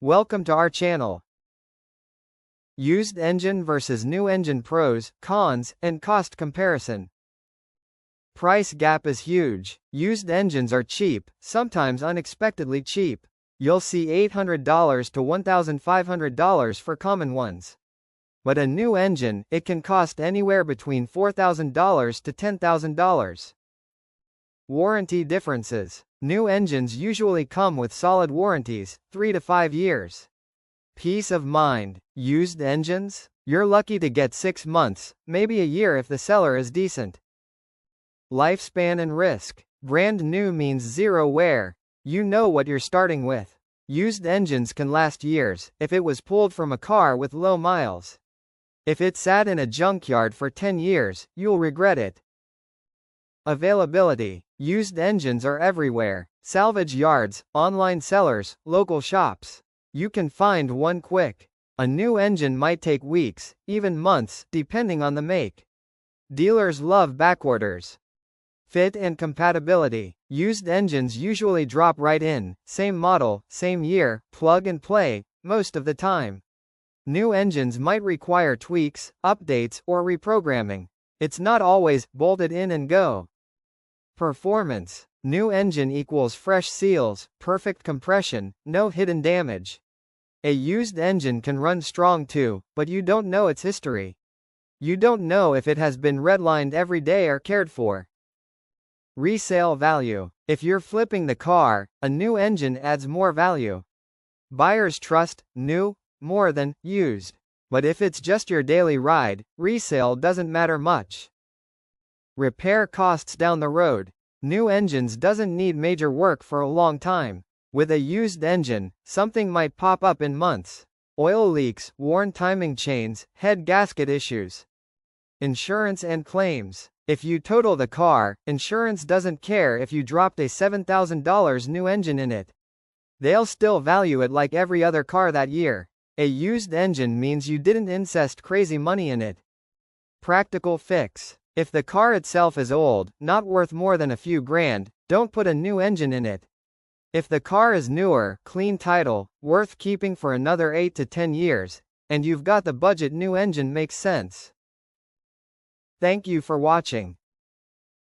Welcome to our channel. Used engine versus new engine pros, cons, and cost comparison. Price gap is huge. Used engines are cheap, sometimes unexpectedly cheap. You'll see $800 to $1,500 for common ones. But a new engine, it can cost anywhere between $4,000 to $10,000. Warranty differences. New engines usually come with solid warranties, 3 to 5 years. Peace of mind. Used engines? You're lucky to get 6 months, maybe a year if the seller is decent. Lifespan and risk. Brand new means zero wear. You know what you're starting with. Used engines can last years, if it was pulled from a car with low miles. If it sat in a junkyard for 10 years, you'll regret it. Availability. Used engines are everywhere. Salvage yards, online sellers, local shops. You can find one quick. A new engine might take weeks, even months, depending on the make. Dealers love backorders. Fit and compatibility. Used engines usually drop right in, same model, same year, plug and play, most of the time. New engines might require tweaks, updates, or reprogramming. It's not always bolted in and go. Performance. New engine equals fresh seals, perfect compression, no hidden damage. A used engine can run strong too, but you don't know its history. You don't know if it has been redlined every day or cared for. Resale value. If you're flipping the car, a new engine adds more value. Buyers trust new more than used. But if it's just your daily ride, resale doesn't matter much. Repair costs down the road. New engines doesn't need major work for a long time. With a used engine, something might pop up in months. Oil leaks, worn timing chains, head gasket issues. Insurance and claims. If you total the car, insurance doesn't care if you dropped a $7,000 new engine in it. They'll still value it like every other car that year. A used engine means you didn't invest crazy money in it. Practical fix. If the car itself is old, not worth more than a few grand, don't put a new engine in it. If the car is newer, clean title, worth keeping for another 8 to 10 years, and you've got the budget, new engine makes sense. Thank you for watching.